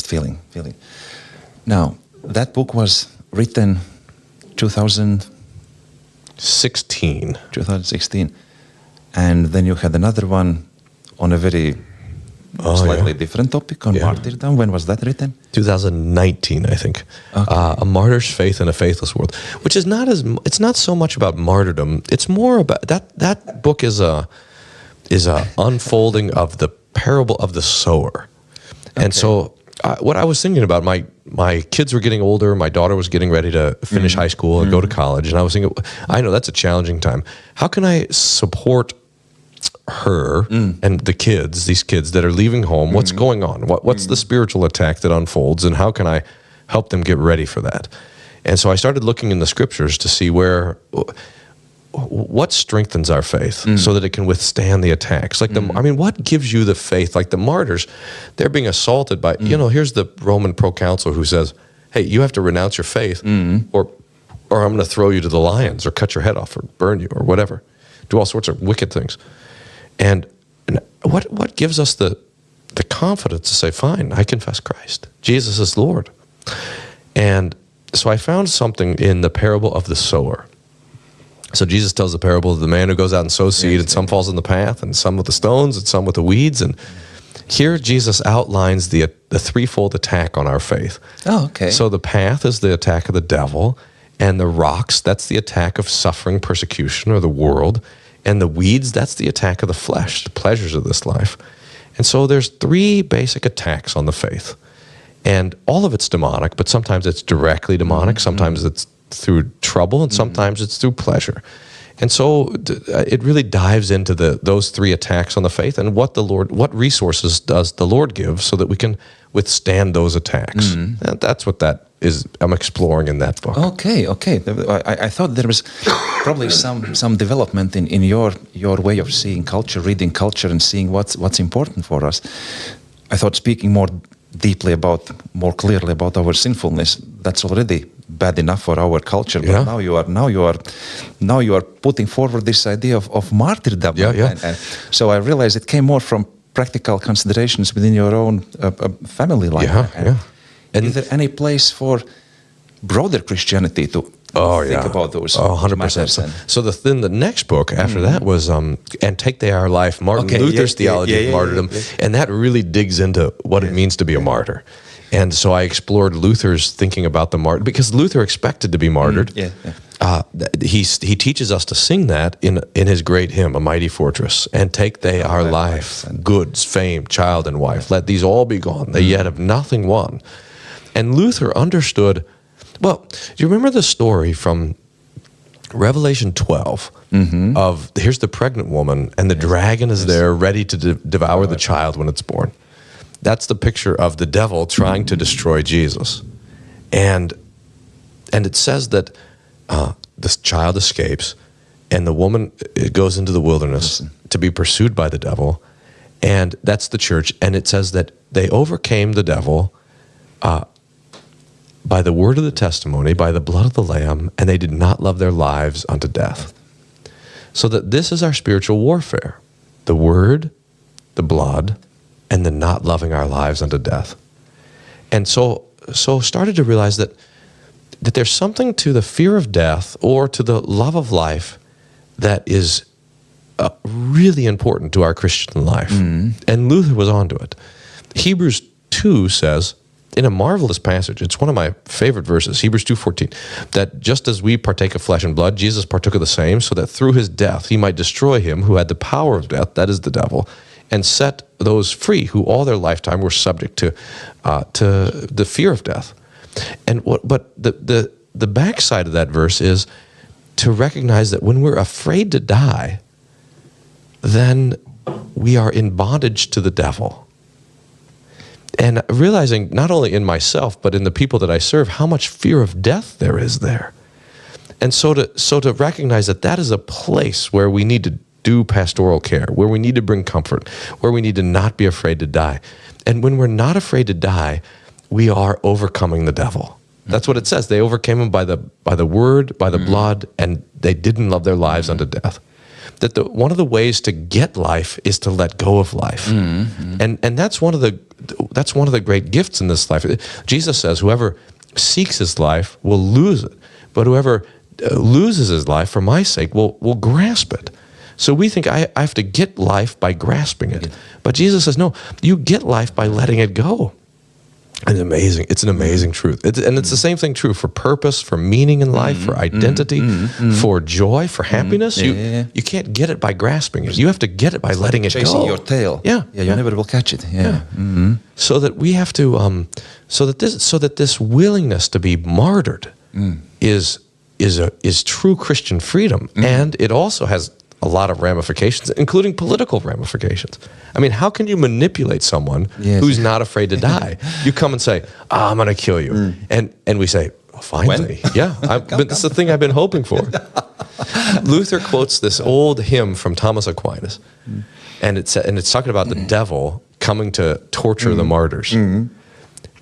just feeling. Now, that book was written 2016. And then you had another one on a very slightly different topic on martyrdom. When was that written? 2019, I think. Okay. A Martyr's Faith in a Faithless World, which is it's not so much about martyrdom. It's more about, that book is a unfolding of the parable of the sower. Okay. And so what I was thinking about, my kids were getting older, my daughter was getting ready to finish high school and go to college, and I was thinking, I know that's a challenging time. How can I support her and these kids that are leaving home? What's going on? What's the spiritual attack that unfolds, and how can I help them get ready for that? And so I started looking in the scriptures to see what strengthens our faith so that it can withstand the attacks. Like what gives you the faith? Like the martyrs, they're being assaulted by, here's the Roman proconsul who says, hey, you have to renounce your faith or I'm going to throw you to the lions or cut your head off or burn you or whatever. Do all sorts of wicked things. And what gives us the confidence to say, fine, I confess Christ. Jesus is Lord. And so I found something in the parable of the sower. So Jesus tells the parable of the man who goes out and sows seed, and some falls in the path, and some with the stones, and some with the weeds. And here Jesus outlines the threefold attack on our faith. Oh, okay. So the path is the attack of the devil, and the rocks, that's the attack of suffering, persecution, or the world. And the weeds, that's the attack of the flesh, the pleasures of this life. And so there's three basic attacks on the faith. And all of it's demonic, but sometimes it's directly demonic, sometimes it's through trouble, and sometimes it's through pleasure. And so it really dives into those three attacks on the faith and what resources does the Lord give so that we can withstand those attacks. And that's what that is. I'm exploring in that book. Okay. I thought there was probably some development in your way of seeing culture, reading culture, and seeing what's important for us. I thought speaking more clearly about our sinfulness, that's already bad enough for our culture. But now you are putting forward this idea of martyrdom. And so I realized it came more from practical considerations within your own family life. And is there any place for broader Christianity to think about those 100%. So the next book after that was And Take They Our Life, Martin Luther's Theology of Martyrdom. And that really digs into what it means to be a martyr. And so I explored Luther's thinking about the martyr, because Luther expected to be martyred. He teaches us to sing that in his great hymn, A Mighty Fortress. And take they our life, goods, fame, child, and wife. Let these all be gone. They yet have nothing won. And Luther understood. Well, do you remember the story from Revelation 12 of here's the pregnant woman and the dragon is there ready to devour the child when it's born? That's the picture of the devil trying to destroy Jesus. And it says that this child escapes and the woman goes into the wilderness to be pursued by the devil. And that's the church. And it says that they overcame the devil by the word of the testimony, by the blood of the Lamb, and they did not love their lives unto death. So that this is our spiritual warfare, the word, the blood, and the not loving our lives unto death. And so started to realize that there's something to the fear of death or to the love of life that is really important to our Christian life. And Luther was onto it. Hebrews 2 says, in a marvelous passage, it's one of my favorite verses, Hebrews 2:14, that just as we partake of flesh and blood, Jesus partook of the same, so that through his death he might destroy him who had the power of death, that is the devil, and set those free who all their lifetime were subject to the fear of death. But the backside of that verse is to recognize that when we're afraid to die, then we are in bondage to the devil. And realizing not only in myself, but in the people that I serve, how much fear of death there is there. And so to recognize that is a place where we need to do pastoral care, where we need to bring comfort, where we need to not be afraid to die. And when we're not afraid to die, we are overcoming the devil. That's what it says. They overcame him by the word, by the blood, and they didn't love their lives unto death. That one of the ways to get life is to let go of life. And that's one of that's one of the great gifts in this life. Jesus says, whoever seeks his life will lose it, but whoever loses his life for my sake will grasp it. So we think I have to get life by grasping it. But Jesus says, no, you get life by letting it go. It's amazing. It's an amazing truth. And it's the same thing true for purpose, for meaning in life, for identity, for joy, for happiness. You can't get it by grasping it. You have to get it by letting it go. Chasing your tail. Yeah. You never will catch it. So that we have to, so that this willingness to be martyred is true Christian freedom. And it also has a lot of ramifications, including political ramifications. I mean, how can you manipulate someone who's not afraid to die? You come and say, I'm going to kill you. And we say, finally. But this is the thing I've been hoping for. Luther quotes this old hymn from Thomas Aquinas. And it's talking about the devil coming to torture the martyrs. And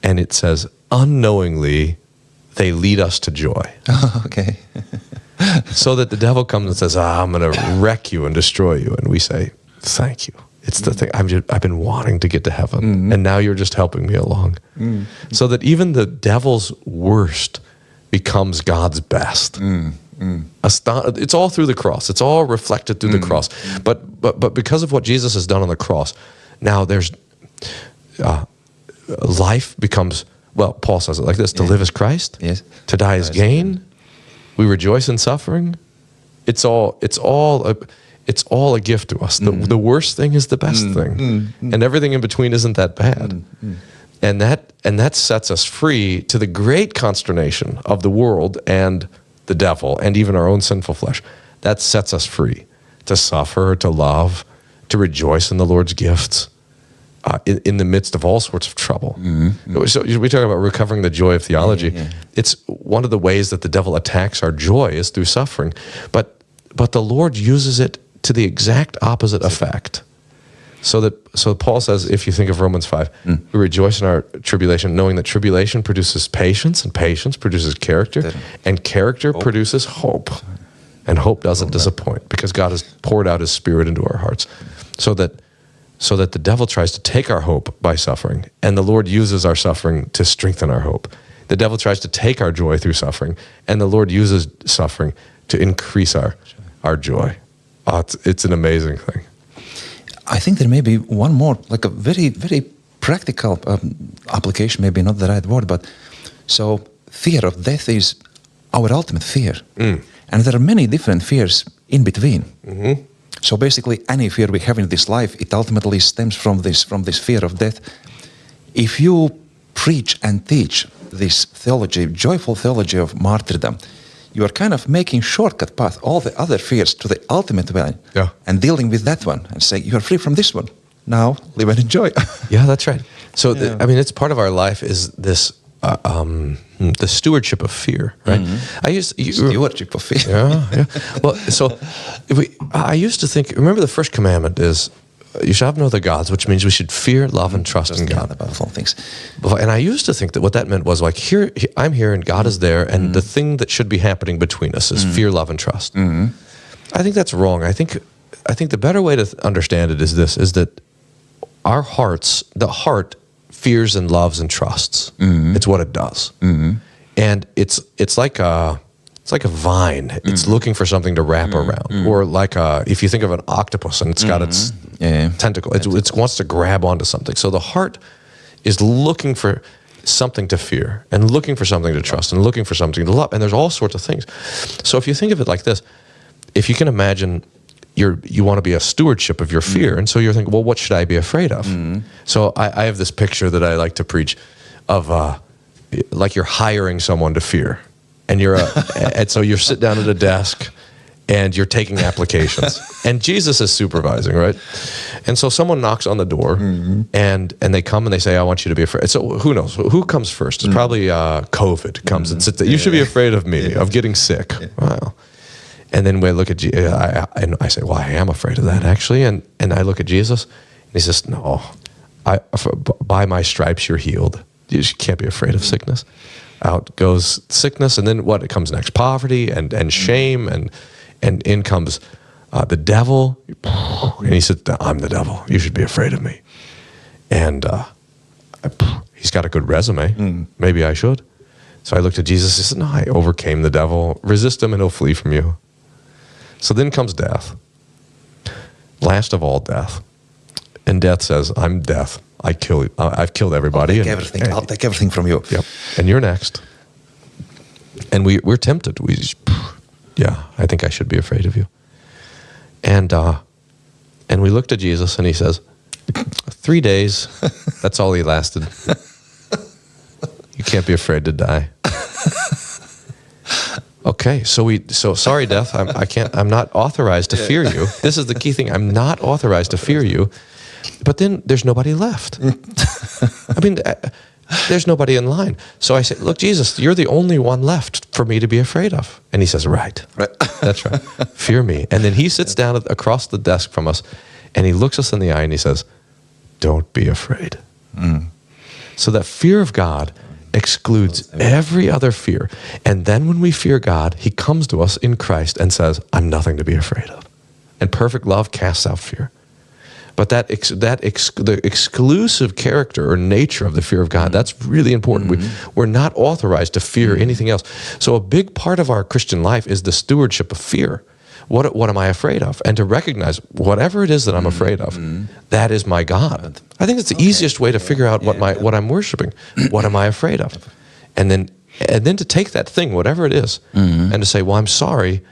it says, unknowingly, they lead us to joy. Okay. So that the devil comes and says, I'm going to wreck you and destroy you. And we say, thank you. It's the thing. I've been wanting to get to heaven. And now you're just helping me along. So that even the devil's worst becomes God's best. It's all through the cross. It's all reflected through the cross. But because of what Jesus has done on the cross, now there's life becomes, well, Paul says it like this, to live is Christ, to die is gain. We rejoice in suffering. It's all a gift to us. The worst thing is the best thing, and everything in between isn't that bad. And that sets us free to the great consternation of the world and the devil and even our own sinful flesh. That sets us free to suffer, to love, to rejoice in the Lord's gifts. In the midst of all sorts of trouble. So we talk about recovering the joy of theology. It's one of the ways that the devil attacks our joy is through suffering. But the Lord uses it to the exact opposite effect. So Paul says, if you think of Romans 5, we rejoice in our tribulation, knowing that tribulation produces patience, and patience produces character, and character produces hope. And hope doesn't disappoint, because God has poured out his Spirit into our hearts. So that the devil tries to take our hope by suffering, and the Lord uses our suffering to strengthen our hope. The devil tries to take our joy through suffering, and the Lord uses suffering to increase our joy. It's an amazing thing. I think there may be one more, like a very, very practical application, maybe not the right word, but so fear of death is our ultimate fear. And there are many different fears in between. So basically, any fear we have in this life, it ultimately stems from this fear of death. If you preach and teach this theology, joyful theology of martyrdom, you are kind of making shortcut path, all the other fears to the ultimate one, and dealing with that one, and say, you are free from this one. Now, live and enjoy. Yeah, that's right. So, it's part of our life is this, the stewardship of fear, right? Stewardship of fear. Yeah. Well, so I used to think, remember the first commandment is, you shall have no other gods, which means we should fear, love, and trust in God above all things. And I used to think that what that meant was like, I'm here and God is there, and the thing that should be happening between us is fear, love, and trust. I think that's wrong. I think the better way to understand it is this: is that our hearts, the heart, fears and loves and trusts. It's what it does, and it's like a vine. It's looking for something to wrap around, or like if you think of an octopus and it's got its tentacle, it wants to grab onto something. So the heart is looking for something to fear, and looking for something to trust, and looking for something to love. And there's all sorts of things. So if you think of it like this, if you can imagine, you want to be a stewardship of your fear, and so you're thinking, well, what should I be afraid of? So I have this picture that I like to preach of like you're hiring someone to fear, and and so you sit down at a desk and you're taking applications, and Jesus is supervising, right? And so someone knocks on the door, and they come and they say, I want you to be afraid. So who knows? Who comes first? It's probably COVID comes and sits there. You should be afraid of me, of getting sick. Wow. And then we look at and I say, well, I am afraid of that, actually. And I look at Jesus, and he says, no, by my stripes you're healed. You can't be afraid of sickness. Out goes sickness, and then what comes next? Poverty and shame, and in comes the devil. And he said, I'm the devil. You should be afraid of me. And He's got a good resume. Maybe I should. So I looked at Jesus and said, no, I overcame the devil. Resist him and he'll flee from you. So then comes death. Last of all, death. And death says, I'm death. I've killed everybody. I'll take everything from you. Yep. And you're next. And we're tempted. I think I should be afraid of you. And we looked at Jesus and he says, 3 days, that's all he lasted. You can't be afraid to die. Okay, so sorry, death. I'm not authorized to fear you. This is the key thing. I'm not authorized to fear you. But then there's nobody left. I mean, there's nobody in line. So I said, look, Jesus, you're the only one left for me to be afraid of. And he says, right. That's right. Fear me. And then he sits down across the desk from us and he looks us in the eye and he says, don't be afraid. So that fear of God excludes every other fear. And then when we fear God, he comes to us in Christ and says, I'm nothing to be afraid of. And perfect love casts out fear. But the exclusive character or nature of the fear of God, that's really important. We're not authorized to fear anything else. So a big part of our Christian life is the stewardship of fear. What am I afraid of? And to recognize whatever it is that I'm afraid of, that is my God. I think it's the easiest way to figure out what I'm worshiping. What am I afraid of? And then to take that thing, whatever it is, and to say, well, I'm sorry,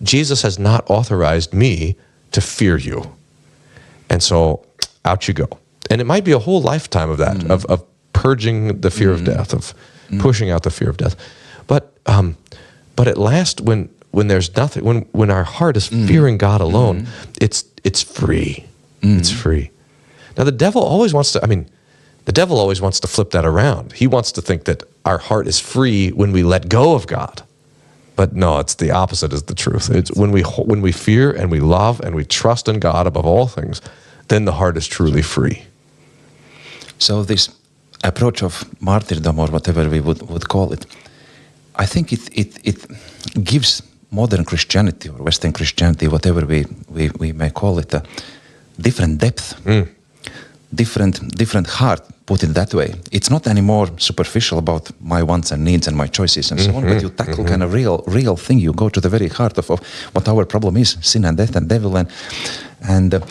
Jesus has not authorized me to fear you. And so out you go. And it might be a whole lifetime of that, of purging the fear of death, of pushing out the fear of death. But at last, when there's nothing, when our heart is fearing God alone, it's free. It's free. Now the devil always wants to flip that around. He wants to think that our heart is free when we let go of God. But no, it's the opposite is the truth. It's when we fear and we love and we trust in God above all things, then the heart is truly free. So this approach of martyrdom, or whatever we would call it, I think it gives modern Christianity or Western Christianity, whatever we may call it, a different depth, different heart, put it that way. It's not anymore superficial about my wants and needs and my choices and so on, but you tackle kind of real thing. You go to the very heart of what our problem is, sin and death and devil. And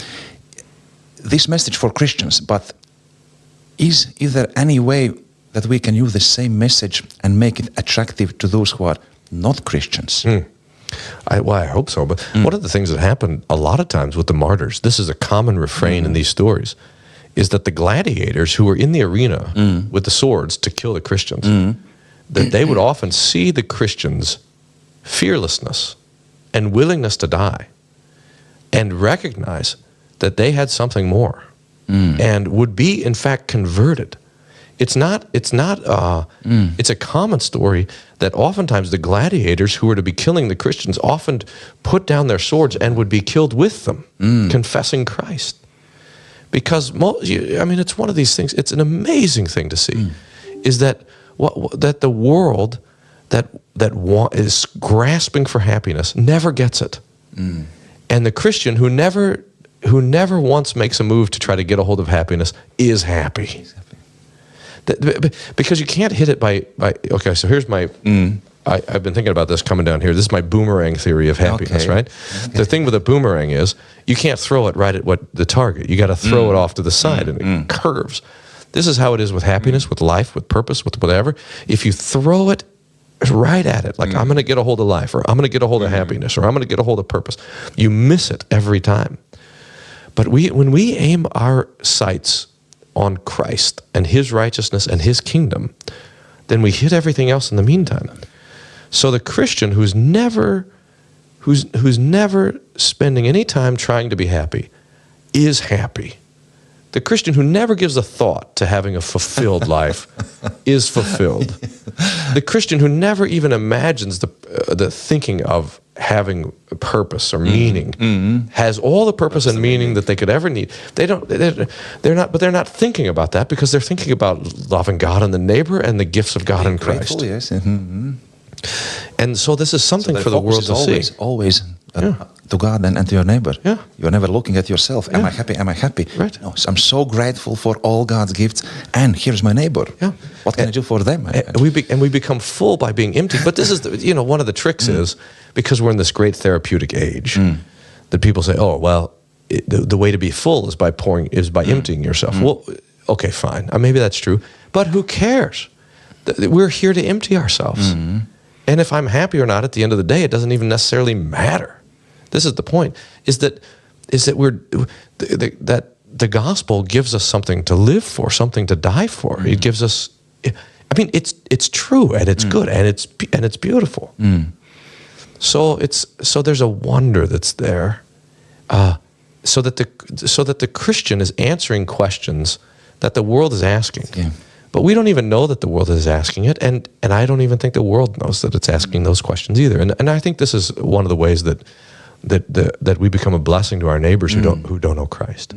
this message for Christians, but is there any way that we can use the same message and make it attractive to those who are not Christians? I hope so. But one of the things that happened a lot of times with the martyrs, this is a common refrain in these stories, is that the gladiators who were in the arena with the swords to kill the Christians, that they would often see the Christians' fearlessness and willingness to die and recognize that they had something more and would be, in fact, converted. It's a common story that oftentimes the gladiators who were to be killing the Christians often put down their swords and would be killed with them, confessing Christ. Because, it's one of these things, it's an amazing thing to see, is that that the world that is grasping for happiness never gets it. And the Christian who never once makes a move to try to get a hold of happiness is happy. Because you can't hit it by okay, so here's my, I've been thinking about this coming down here. This is my boomerang theory of happiness, right? Okay. The thing with a boomerang is you can't throw it right at the target. You got to throw it off to the side and it curves. This is how it is with happiness, with life, with purpose, with whatever. If you throw it right at it, like I'm going to get a hold of life, or I'm going to get a hold of happiness, or I'm going to get a hold of purpose, you miss it every time. But when we aim our sights on Christ and his righteousness and his kingdom, then we hit everything else in the meantime. So the Christian who's never spending any time trying to be happy is happy. The Christian who never gives a thought to having a fulfilled life is fulfilled. The Christian who never even imagines the thinking of having a purpose or meaning has all the purpose and meaning that they could ever need. They're not thinking about that because they're thinking about loving God and the neighbor and the gifts of God in Christ. Yes. And so this is something for the world to see. Always to God and to your neighbor. Yeah. You're never looking at yourself. Am I happy? Am I happy? Right. No, so I'm so grateful for all God's gifts, and here's my neighbor. Yeah. What can I do for them? And we become full by being empty. But this is, one of the tricks is, because we're in this great therapeutic age, that people say, oh, well, the way to be full is by emptying yourself. Well, okay, fine. Maybe that's true. But who cares? We're here to empty ourselves. And if I'm happy or not at the end of the day, it doesn't even necessarily matter. This is the point, is that the gospel gives us something to live for, something to die for. It gives us, it's true, and it's good, and it's beautiful. So there's a wonder that's there, so that the Christian is answering questions that the world is asking. Yeah. But we don't even know that the world is asking it, and I don't even think the world knows that it's asking those questions either. And I think this is one of the ways that we become a blessing to our neighbors who don't know Christ.